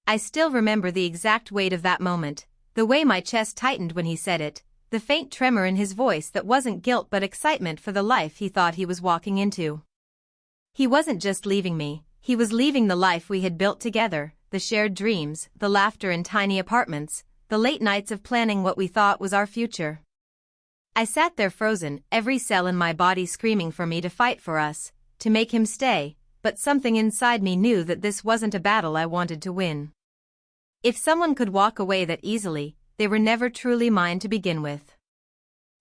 I still remember the exact weight of that moment, the way my chest tightened when he said it, the faint tremor in his voice that wasn't guilt but excitement for the life he thought he was walking into. He wasn't just leaving me, he was leaving the life we had built together, the shared dreams, the laughter in tiny apartments, the late nights of planning what we thought was our future. I sat there frozen, every cell in my body screaming for me to fight for us, to make him stay, but something inside me knew that this wasn't a battle I wanted to win. If someone could walk away that easily, they were never truly mine to begin with.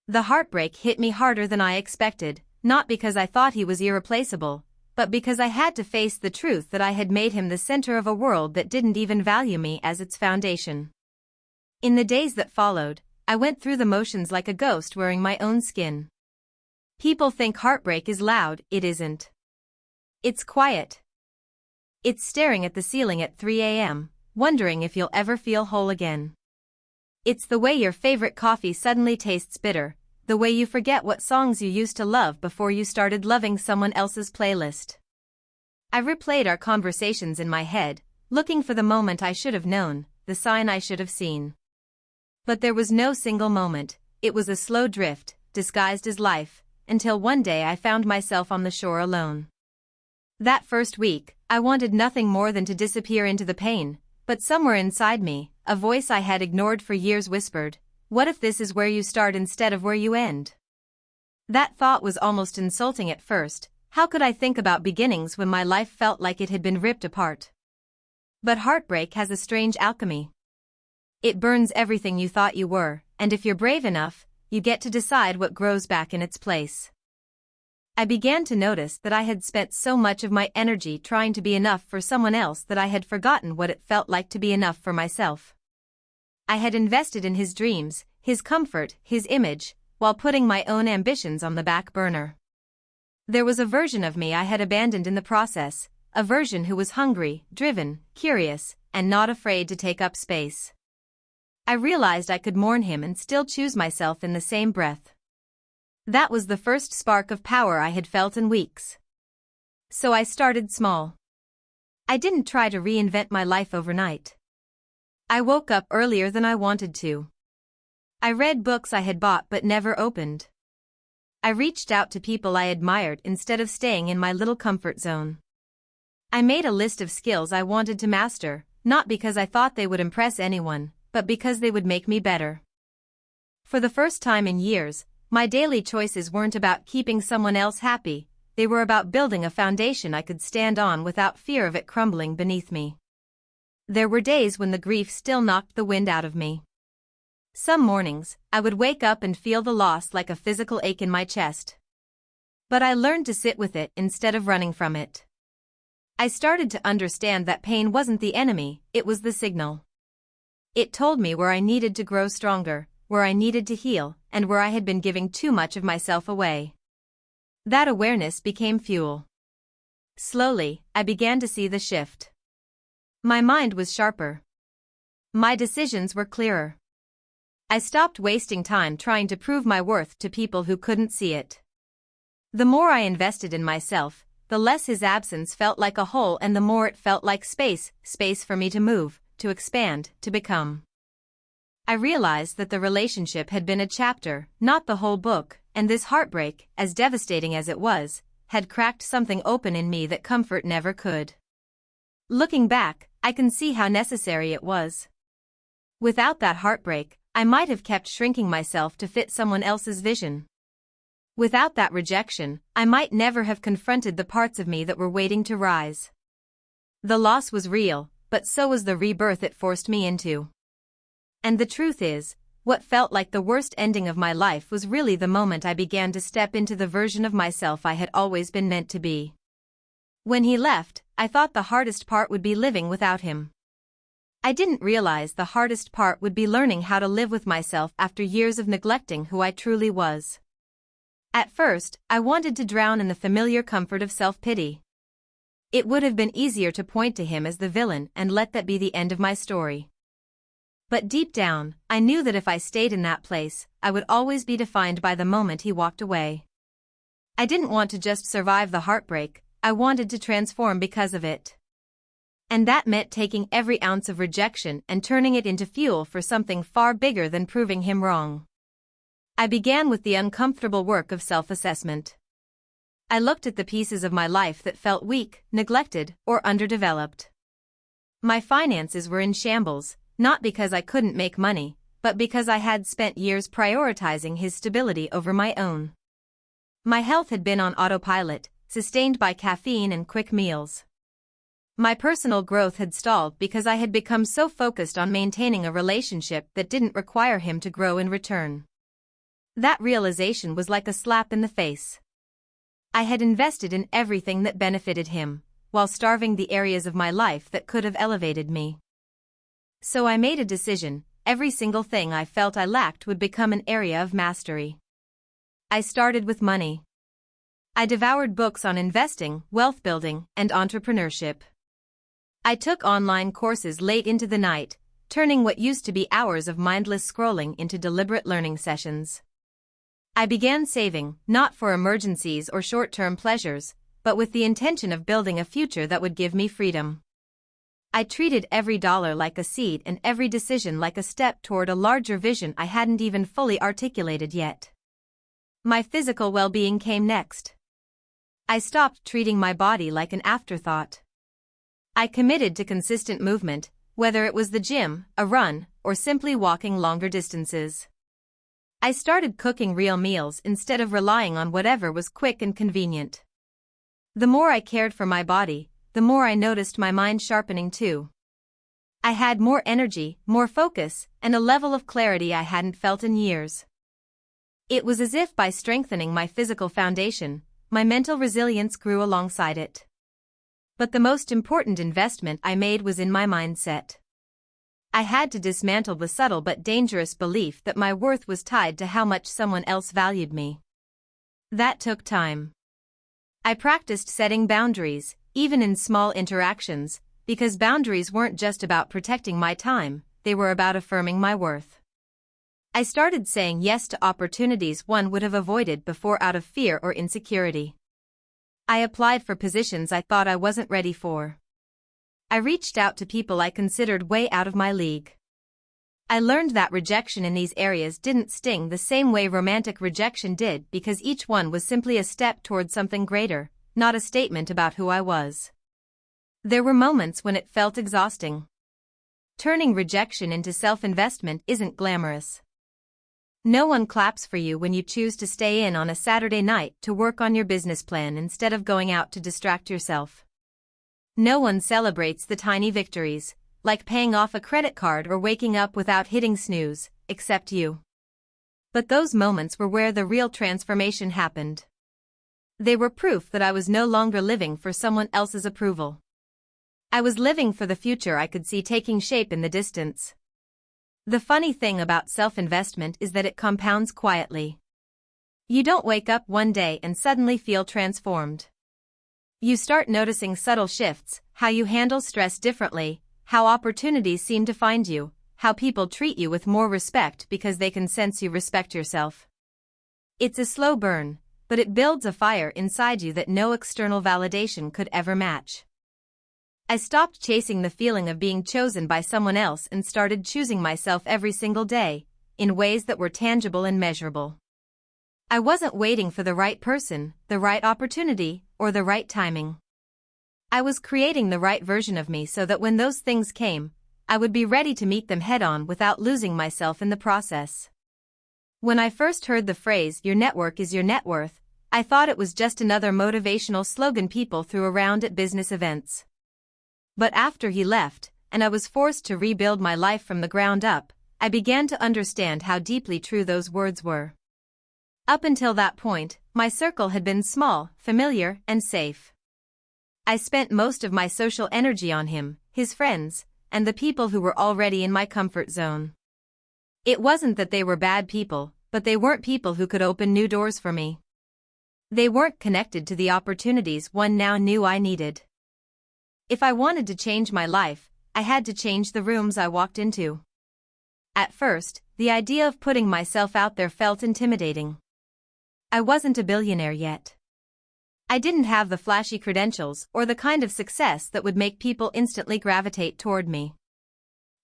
The heartbreak hit me harder than I expected, not because I thought he was irreplaceable, but because I had to face the truth that I had made him the center of a world that didn't even value me as its foundation. In the days that followed, I went through the motions like a ghost wearing my own skin. People think heartbreak is loud, it isn't. It's quiet. It's staring at the ceiling at 3 a.m., wondering if you'll ever feel whole again. It's the way your favorite coffee suddenly tastes bitter, the way you forget what songs you used to love before you started loving someone else's playlist. I replayed our conversations in my head, looking for the moment I should have known, the sign I should have seen. But there was no single moment, it was a slow drift, disguised as life, until one day I found myself on the shore alone. That first week, I wanted nothing more than to disappear into the pain, but somewhere inside me, a voice I had ignored for years whispered, "What if this is where you start instead of where you end?" That thought was almost insulting at first. How could I think about beginnings when my life felt like it had been ripped apart? But heartbreak has a strange alchemy. It burns everything you thought you were, and if you're brave enough, you get to decide what grows back in its place. I began to notice that I had spent so much of my energy trying to be enough for someone else that I had forgotten what it felt like to be enough for myself. I had invested in his dreams, his comfort, his image, while putting my own ambitions on the back burner. There was a version of me I had abandoned in the process, a version who was hungry, driven, curious, and not afraid to take up space. I realized I could mourn him and still choose myself in the same breath. That was the first spark of power I had felt in weeks. So I started small. I didn't try to reinvent my life overnight. I woke up earlier than I wanted to. I read books I had bought but never opened. I reached out to people I admired instead of staying in my little comfort zone. I made a list of skills I wanted to master, not because I thought they would impress anyone, but because they would make me better. For the first time in years, my daily choices weren't about keeping someone else happy, they were about building a foundation I could stand on without fear of it crumbling beneath me. There were days when the grief still knocked the wind out of me. Some mornings, I would wake up and feel the loss like a physical ache in my chest. But I learned to sit with it instead of running from it. I started to understand that pain wasn't the enemy, it was the signal. It told me where I needed to grow stronger, where I needed to heal, and where I had been giving too much of myself away. That awareness became fuel. Slowly, I began to see the shift. My mind was sharper. My decisions were clearer. I stopped wasting time trying to prove my worth to people who couldn't see it. The more I invested in myself, the less his absence felt like a hole and the more it felt like space for me to move, to expand, to become. I realized that the relationship had been a chapter, not the whole book, and this heartbreak, as devastating as it was, had cracked something open in me that comfort never could. Looking back, I can see how necessary it was. Without that heartbreak, I might have kept shrinking myself to fit someone else's vision. Without that rejection, I might never have confronted the parts of me that were waiting to rise. The loss was real, but so was the rebirth it forced me into. And the truth is, what felt like the worst ending of my life was really the moment I began to step into the version of myself I had always been meant to be. When he left, I thought the hardest part would be living without him. I didn't realize the hardest part would be learning how to live with myself after years of neglecting who I truly was. At first, I wanted to drown in the familiar comfort of self-pity. It would have been easier to point to him as the villain and let that be the end of my story. But deep down, I knew that if I stayed in that place, I would always be defined by the moment he walked away. I didn't want to just survive the heartbreak, I wanted to transform because of it. And that meant taking every ounce of rejection and turning it into fuel for something far bigger than proving him wrong. I began with the uncomfortable work of self-assessment. I looked at the pieces of my life that felt weak, neglected, or underdeveloped. My finances were in shambles, not because I couldn't make money, but because I had spent years prioritizing his stability over my own. My health had been on autopilot, sustained by caffeine and quick meals. My personal growth had stalled because I had become so focused on maintaining a relationship that didn't require him to grow in return. That realization was like a slap in the face. I had invested in everything that benefited him, while starving the areas of my life that could have elevated me. So I made a decision: every single thing I felt I lacked would become an area of mastery. I started with money. I devoured books on investing, wealth building, and entrepreneurship. I took online courses late into the night, turning what used to be hours of mindless scrolling into deliberate learning sessions. I began saving, not for emergencies or short-term pleasures, but with the intention of building a future that would give me freedom. I treated every dollar like a seed and every decision like a step toward a larger vision I hadn't even fully articulated yet. My physical well-being came next. I stopped treating my body like an afterthought. I committed to consistent movement, whether it was the gym, a run, or simply walking longer distances. I started cooking real meals instead of relying on whatever was quick and convenient. The more I cared for my body, the more I noticed my mind sharpening too. I had more energy, more focus, and a level of clarity I hadn't felt in years. It was as if by strengthening my physical foundation, my mental resilience grew alongside it. But the most important investment I made was in my mindset. I had to dismantle the subtle but dangerous belief that my worth was tied to how much someone else valued me. That took time. I practiced setting boundaries, even in small interactions, because boundaries weren't just about protecting my time, they were about affirming my worth. I started saying yes to opportunities one would have avoided before out of fear or insecurity. I applied for positions I thought I wasn't ready for. I reached out to people I considered way out of my league. I learned that rejection in these areas didn't sting the same way romantic rejection did because each one was simply a step toward something greater, not a statement about who I was. There were moments when it felt exhausting. Turning rejection into self-investment isn't glamorous. No one claps for you when you choose to stay in on a Saturday night to work on your business plan instead of going out to distract yourself. No one celebrates the tiny victories, like paying off a credit card or waking up without hitting snooze, except you. But those moments were where the real transformation happened. They were proof that I was no longer living for someone else's approval. I was living for the future I could see taking shape in the distance. The funny thing about self-investment is that it compounds quietly. You don't wake up one day and suddenly feel transformed. You start noticing subtle shifts, how you handle stress differently, how opportunities seem to find you, how people treat you with more respect because they can sense you respect yourself. It's a slow burn, but it builds a fire inside you that no external validation could ever match. I stopped chasing the feeling of being chosen by someone else and started choosing myself every single day, in ways that were tangible and measurable. I wasn't waiting for the right person, the right opportunity, or the right timing. I was creating the right version of me so that when those things came, I would be ready to meet them head-on without losing myself in the process. When I first heard the phrase, "Your network is your net worth," I thought it was just another motivational slogan people threw around at business events. But after he left, and I was forced to rebuild my life from the ground up, I began to understand how deeply true those words were. Up until that point, my circle had been small, familiar, and safe. I spent most of my social energy on him, his friends, and the people who were already in my comfort zone. It wasn't that they were bad people, but they weren't people who could open new doors for me. They weren't connected to the opportunities one now knew I needed. If I wanted to change my life, I had to change the rooms I walked into. At first, the idea of putting myself out there felt intimidating. I wasn't a billionaire yet. I didn't have the flashy credentials or the kind of success that would make people instantly gravitate toward me.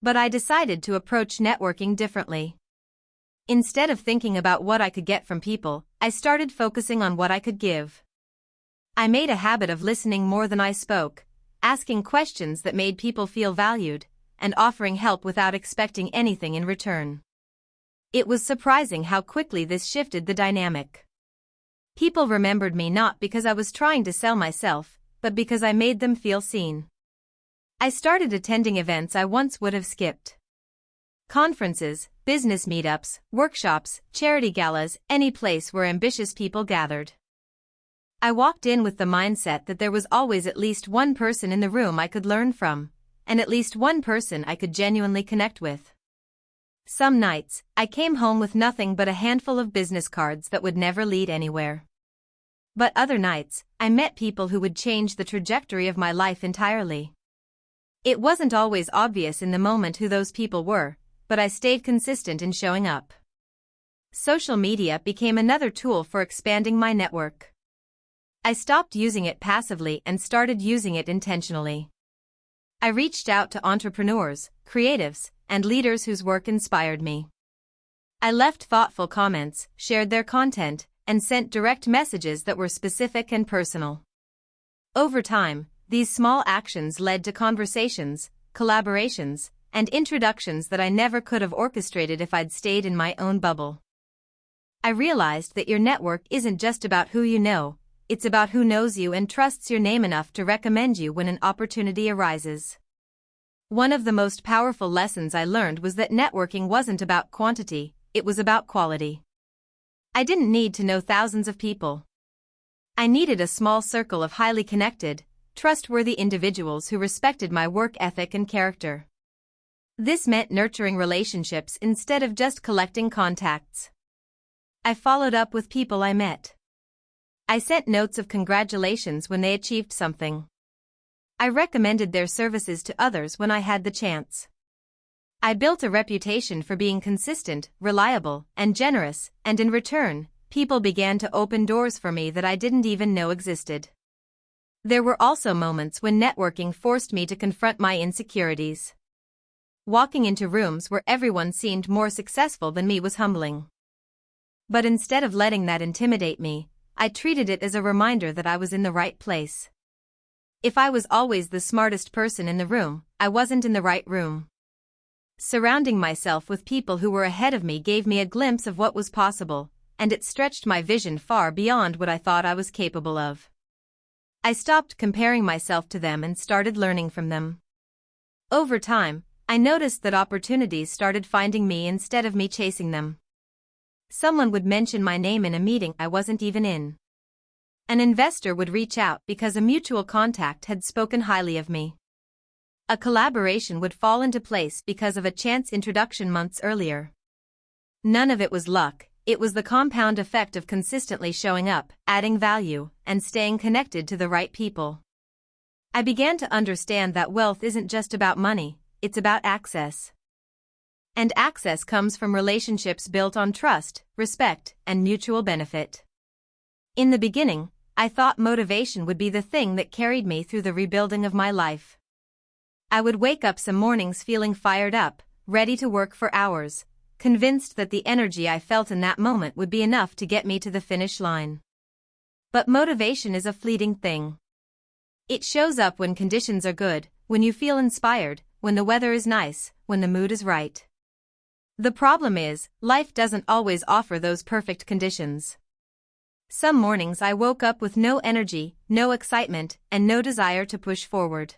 But I decided to approach networking differently. Instead of thinking about what I could get from people, I started focusing on what I could give. I made a habit of listening more than I spoke, asking questions that made people feel valued, and offering help without expecting anything in return. It was surprising how quickly this shifted the dynamic. People remembered me not because I was trying to sell myself, but because I made them feel seen. I started attending events I once would have skipped. Conferences, business meetups, workshops, charity galas, any place where ambitious people gathered. I walked in with the mindset that there was always at least one person in the room I could learn from, and at least one person I could genuinely connect with. Some nights, I came home with nothing but a handful of business cards that would never lead anywhere. But other nights, I met people who would change the trajectory of my life entirely. It wasn't always obvious in the moment who those people were, but I stayed consistent in showing up. Social media became another tool for expanding my network. I stopped using it passively and started using it intentionally. I reached out to entrepreneurs, creatives, and leaders whose work inspired me. I left thoughtful comments, shared their content, and sent direct messages that were specific and personal. Over time, these small actions led to conversations, collaborations, and introductions that I never could have orchestrated if I'd stayed in my own bubble. I realized that your network isn't just about who you know, it's about who knows you and trusts your name enough to recommend you when an opportunity arises. One of the most powerful lessons I learned was that networking wasn't about quantity, it was about quality. I didn't need to know thousands of people. I needed a small circle of highly connected, trustworthy individuals who respected my work ethic and character. This meant nurturing relationships instead of just collecting contacts. I followed up with people I met. I sent notes of congratulations when they achieved something. I recommended their services to others when I had the chance. I built a reputation for being consistent, reliable, and generous, and in return, people began to open doors for me that I didn't even know existed. There were also moments when networking forced me to confront my insecurities. Walking into rooms where everyone seemed more successful than me was humbling. But instead of letting that intimidate me, I treated it as a reminder that I was in the right place. If I was always the smartest person in the room, I wasn't in the right room. Surrounding myself with people who were ahead of me gave me a glimpse of what was possible, and it stretched my vision far beyond what I thought I was capable of. I stopped comparing myself to them and started learning from them. Over time, I noticed that opportunities started finding me instead of me chasing them. Someone would mention my name in a meeting I wasn't even in. An investor would reach out because a mutual contact had spoken highly of me. A collaboration would fall into place because of a chance introduction months earlier. None of it was luck, it was the compound effect of consistently showing up, adding value, and staying connected to the right people. I began to understand that wealth isn't just about money, it's about access. And access comes from relationships built on trust, respect, and mutual benefit. In the beginning, I thought motivation would be the thing that carried me through the rebuilding of my life. I would wake up some mornings feeling fired up, ready to work for hours, convinced that the energy I felt in that moment would be enough to get me to the finish line. But motivation is a fleeting thing. It shows up when conditions are good, when you feel inspired, when the weather is nice, when the mood is right. The problem is, life doesn't always offer those perfect conditions. Some mornings I woke up with no energy, no excitement, and no desire to push forward.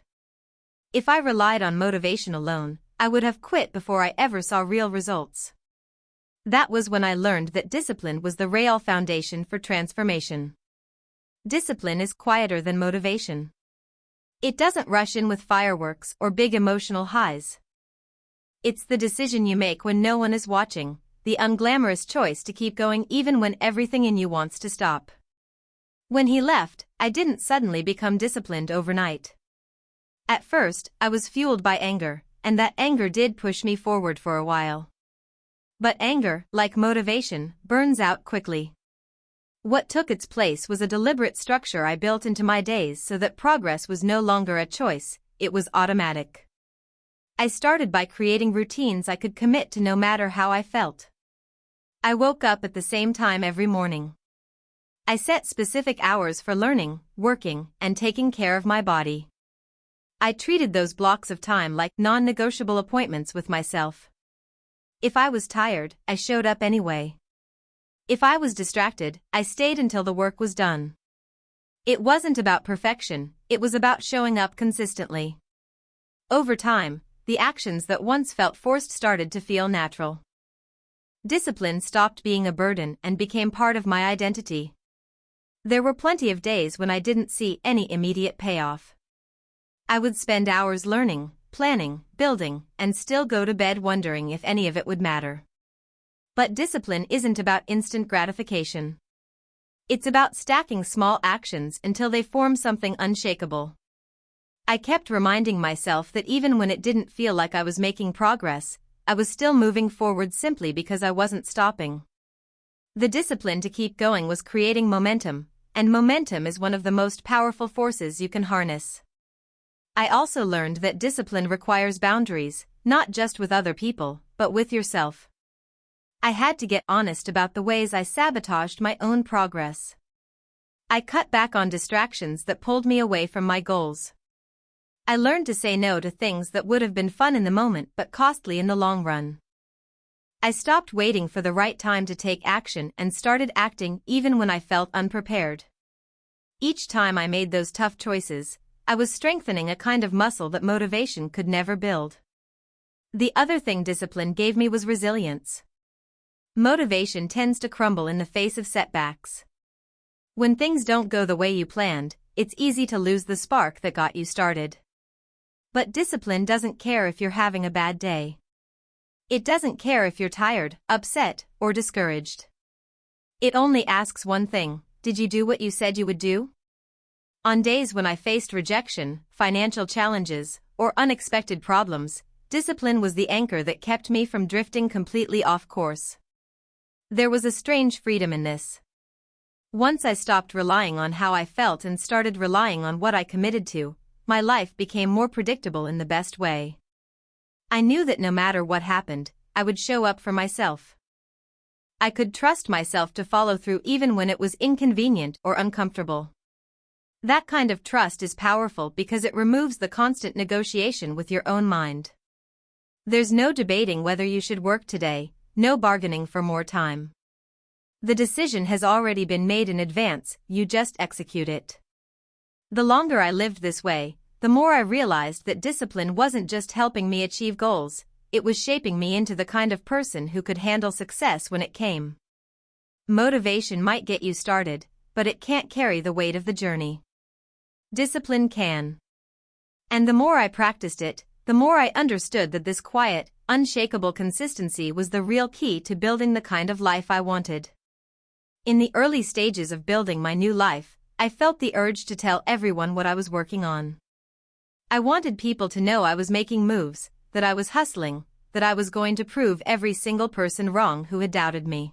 If I relied on motivation alone, I would have quit before I ever saw real results. That was when I learned that discipline was the real foundation for transformation. Discipline is quieter than motivation. It doesn't rush in with fireworks or big emotional highs. It's the decision you make when no one is watching, the unglamorous choice to keep going even when everything in you wants to stop. When he left, I didn't suddenly become disciplined overnight. At first, I was fueled by anger, and that anger did push me forward for a while. But anger, like motivation, burns out quickly. What took its place was a deliberate structure I built into my days so that progress was no longer a choice, it was automatic. I started by creating routines I could commit to no matter how I felt. I woke up at the same time every morning. I set specific hours for learning, working, and taking care of my body. I treated those blocks of time like non-negotiable appointments with myself. If I was tired, I showed up anyway. If I was distracted, I stayed until the work was done. It wasn't about perfection, it was about showing up consistently. Over time, the actions that once felt forced started to feel natural. Discipline stopped being a burden and became part of my identity. There were plenty of days when I didn't see any immediate payoff. I would spend hours learning, planning, building, and still go to bed wondering if any of it would matter. But discipline isn't about instant gratification. It's about stacking small actions until they form something unshakable. I kept reminding myself that even when it didn't feel like I was making progress, I was still moving forward simply because I wasn't stopping. The discipline to keep going was creating momentum, and momentum is one of the most powerful forces you can harness. I also learned that discipline requires boundaries, not just with other people, but with yourself. I had to get honest about the ways I sabotaged my own progress. I cut back on distractions that pulled me away from my goals. I learned to say no to things that would have been fun in the moment but costly in the long run. I stopped waiting for the right time to take action and started acting even when I felt unprepared. Each time I made those tough choices, I was strengthening a kind of muscle that motivation could never build. The other thing discipline gave me was resilience. Motivation tends to crumble in the face of setbacks. When things don't go the way you planned, it's easy to lose the spark that got you started. But discipline doesn't care if you're having a bad day. It doesn't care if you're tired, upset, or discouraged. It only asks one thing: did you do what you said you would do? On days when I faced rejection, financial challenges, or unexpected problems, discipline was the anchor that kept me from drifting completely off course. There was a strange freedom in this. Once I stopped relying on how I felt and started relying on what I committed to, my life became more predictable in the best way. I knew that no matter what happened, I would show up for myself. I could trust myself to follow through even when it was inconvenient or uncomfortable. That kind of trust is powerful because it removes the constant negotiation with your own mind. There's no debating whether you should work today, no bargaining for more time. The decision has already been made in advance, you just execute it. The longer I lived this way, the more I realized that discipline wasn't just helping me achieve goals, it was shaping me into the kind of person who could handle success when it came. Motivation might get you started, but it can't carry the weight of the journey. Discipline can. And the more I practiced it, the more I understood that this quiet, unshakable consistency was the real key to building the kind of life I wanted. In the early stages of building my new life, I felt the urge to tell everyone what I was working on. I wanted people to know I was making moves, that I was hustling, that I was going to prove every single person wrong who had doubted me.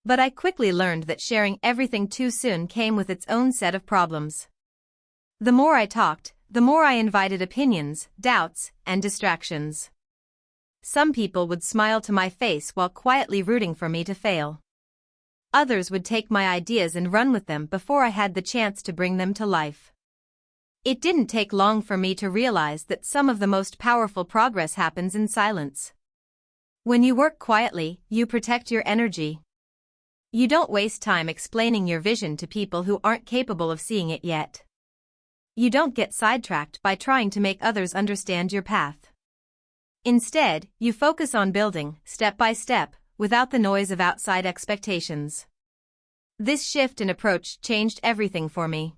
But I quickly learned that sharing everything too soon came with its own set of problems. The more I talked, the more I invited opinions, doubts, and distractions. Some people would smile to my face while quietly rooting for me to fail. Others would take my ideas and run with them before I had the chance to bring them to life. It didn't take long for me to realize that some of the most powerful progress happens in silence. When you work quietly, you protect your energy. You don't waste time explaining your vision to people who aren't capable of seeing it yet. You don't get sidetracked by trying to make others understand your path. Instead, you focus on building, step by step, without the noise of outside expectations. This shift in approach changed everything for me.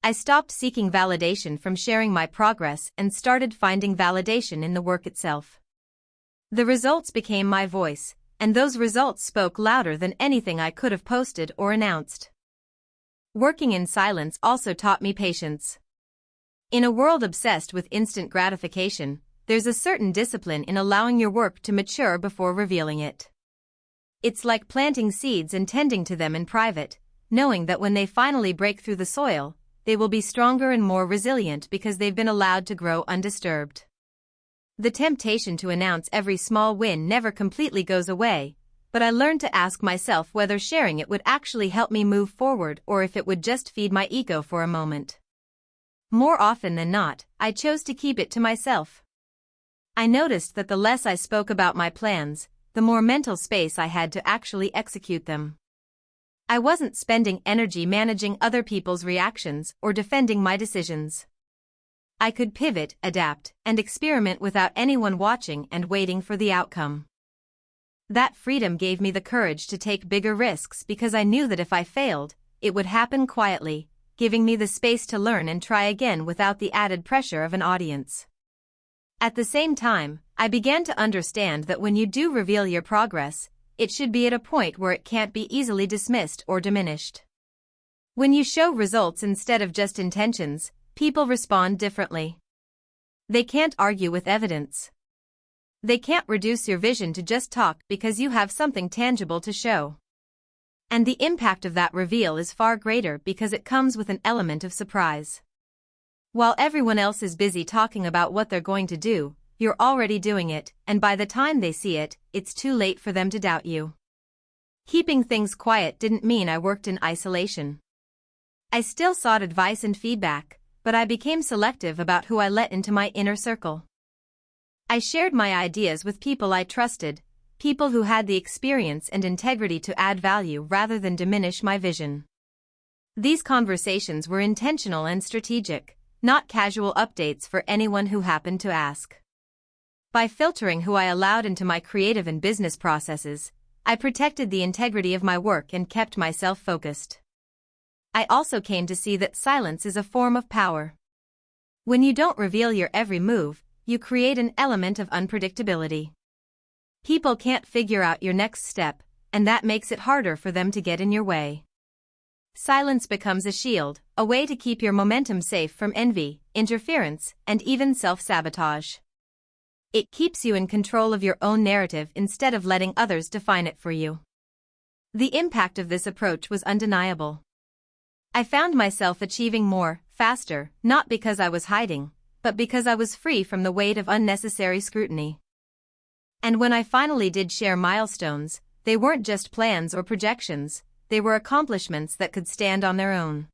I stopped seeking validation from sharing my progress and started finding validation in the work itself. The results became my voice, and those results spoke louder than anything I could have posted or announced. Working in silence also taught me patience. In a world obsessed with instant gratification, there's a certain discipline in allowing your work to mature before revealing it. It's like planting seeds and tending to them in private, knowing that when they finally break through the soil, they will be stronger and more resilient because they've been allowed to grow undisturbed. The temptation to announce every small win never completely goes away, but I learned to ask myself whether sharing it would actually help me move forward or if it would just feed my ego for a moment. More often than not, I chose to keep it to myself. I noticed that the less I spoke about my plans, the more mental space I had to actually execute them. I wasn't spending energy managing other people's reactions or defending my decisions. I could pivot, adapt, and experiment without anyone watching and waiting for the outcome. That freedom gave me the courage to take bigger risks because I knew that if I failed, it would happen quietly, giving me the space to learn and try again without the added pressure of an audience. At the same time, I began to understand that when you do reveal your progress, it should be at a point where it can't be easily dismissed or diminished. When you show results instead of just intentions, people respond differently. They can't argue with evidence. They can't reduce your vision to just talk because you have something tangible to show. And the impact of that reveal is far greater because it comes with an element of surprise. While everyone else is busy talking about what they're going to do, you're already doing it, and by the time they see it, it's too late for them to doubt you. Keeping things quiet didn't mean I worked in isolation. I still sought advice and feedback, but I became selective about who I let into my inner circle. I shared my ideas with people I trusted, people who had the experience and integrity to add value rather than diminish my vision. These conversations were intentional and strategic, not casual updates for anyone who happened to ask. By filtering who I allowed into my creative and business processes, I protected the integrity of my work and kept myself focused. I also came to see that silence is a form of power. When you don't reveal your every move, you create an element of unpredictability. People can't figure out your next step, and that makes it harder for them to get in your way. Silence becomes a shield, a way to keep your momentum safe from envy, interference, and even self-sabotage. It keeps you in control of your own narrative instead of letting others define it for you. The impact of this approach was undeniable. I found myself achieving more, faster, not because I was hiding, but because I was free from the weight of unnecessary scrutiny. And when I finally did share milestones, they weren't just plans or projections, they were accomplishments that could stand on their own.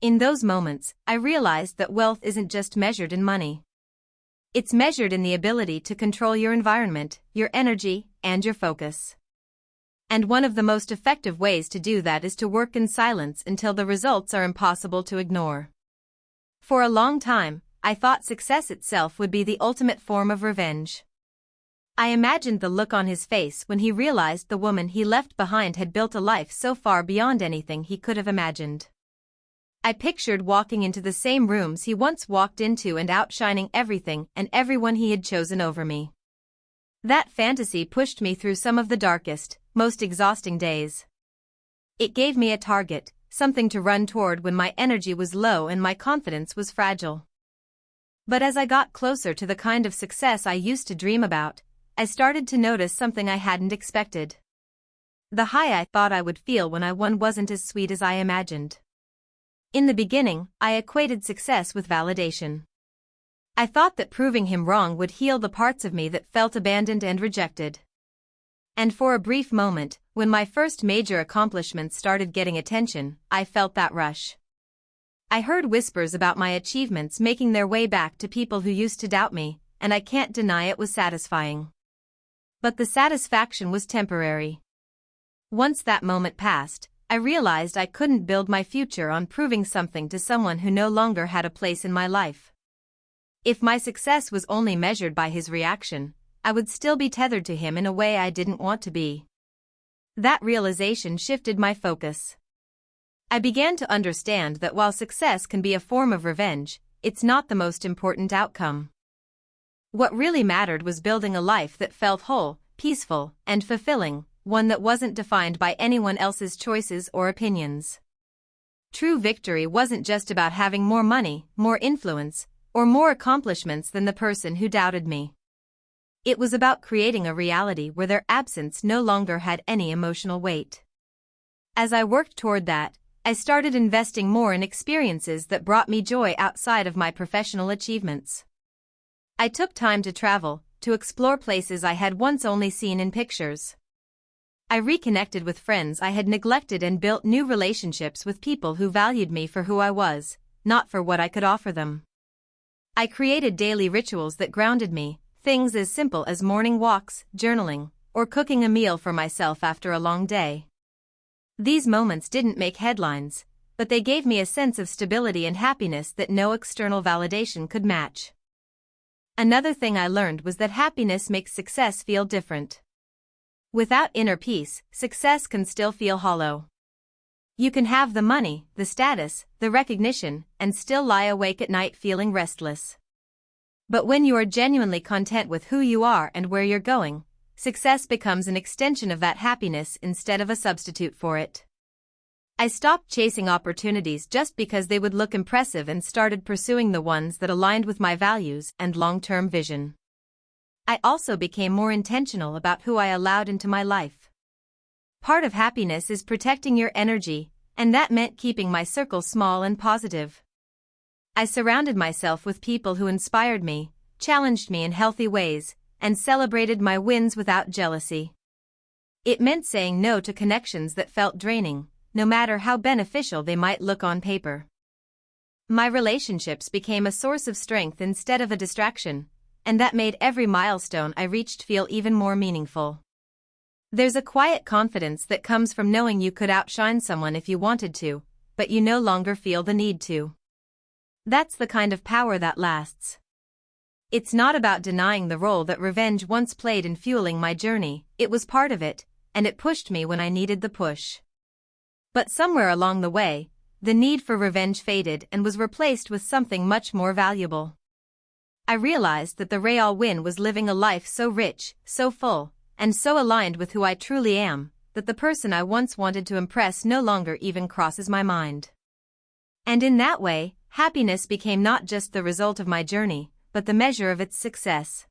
In those moments, I realized that wealth isn't just measured in money. It's measured in the ability to control your environment, your energy, and your focus. And one of the most effective ways to do that is to work in silence until the results are impossible to ignore. For a long time, I thought success itself would be the ultimate form of revenge. I imagined the look on his face when he realized the woman he left behind had built a life so far beyond anything he could have imagined. I pictured walking into the same rooms he once walked into and outshining everything and everyone he had chosen over me. That fantasy pushed me through some of the darkest, most exhausting days. It gave me a target, something to run toward when my energy was low and my confidence was fragile. But as I got closer to the kind of success I used to dream about, I started to notice something I hadn't expected. The high I thought I would feel when I won wasn't as sweet as I imagined. In the beginning, I equated success with validation. I thought that proving him wrong would heal the parts of me that felt abandoned and rejected. And for a brief moment, when my first major accomplishments started getting attention, I felt that rush. I heard whispers about my achievements making their way back to people who used to doubt me, and I can't deny it was satisfying. But the satisfaction was temporary. Once that moment passed, I realized I couldn't build my future on proving something to someone who no longer had a place in my life. If my success was only measured by his reaction, I would still be tethered to him in a way I didn't want to be. That realization shifted my focus. I began to understand that while success can be a form of revenge, it's not the most important outcome. What really mattered was building a life that felt whole, peaceful, and fulfilling, one that wasn't defined by anyone else's choices or opinions. True victory wasn't just about having more money, more influence, or more accomplishments than the person who doubted me. It was about creating a reality where their absence no longer had any emotional weight. As I worked toward that, I started investing more in experiences that brought me joy outside of my professional achievements. I took time to travel, to explore places I had once only seen in pictures. I reconnected with friends I had neglected and built new relationships with people who valued me for who I was, not for what I could offer them. I created daily rituals that grounded me, things as simple as morning walks, journaling, or cooking a meal for myself after a long day. These moments didn't make headlines, but they gave me a sense of stability and happiness that no external validation could match. Another thing I learned was that happiness makes success feel different. Without inner peace, success can still feel hollow. You can have the money, the status, the recognition, and still lie awake at night feeling restless. But when you are genuinely content with who you are and where you're going, success becomes an extension of that happiness instead of a substitute for it. I stopped chasing opportunities just because they would look impressive and started pursuing the ones that aligned with my values and long-term vision. I also became more intentional about who I allowed into my life. Part of happiness is protecting your energy, and that meant keeping my circle small and positive. I surrounded myself with people who inspired me, challenged me in healthy ways, and celebrated my wins without jealousy. It meant saying no to connections that felt draining, no matter how beneficial they might look on paper. My relationships became a source of strength instead of a distraction, and that made every milestone I reached feel even more meaningful. There's a quiet confidence that comes from knowing you could outshine someone if you wanted to, but you no longer feel the need to. That's the kind of power that lasts. It's not about denying the role that revenge once played in fueling my journey. It was part of it, and it pushed me when I needed the push. But somewhere along the way, the need for revenge faded and was replaced with something much more valuable. I realized that the real win was living a life so rich, so full, and so aligned with who I truly am, that the person I once wanted to impress no longer even crosses my mind. And in that way, happiness became not just the result of my journey, but the measure of its success.